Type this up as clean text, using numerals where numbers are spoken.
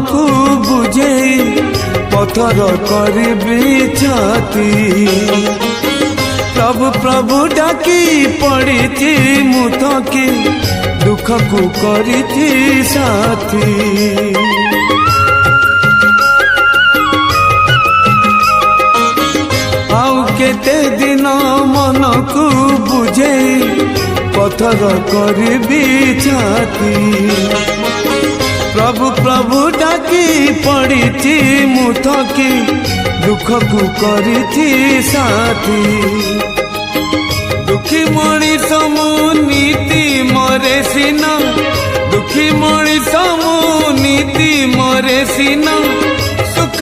को बुझे पथर करिबी छाती। प्रभु प्रभु डाकी पड़ी मु थकी दुख को करी साथी। आउ केते दिन मन को बुझे पथर करिबी छाती। प्रभु प्रभु डाकी पड़ी मु थकी दुख को करी साथी। दुखी मणिष मु नीति मरे सिना दुखी मणिष मु नीति मरे सिना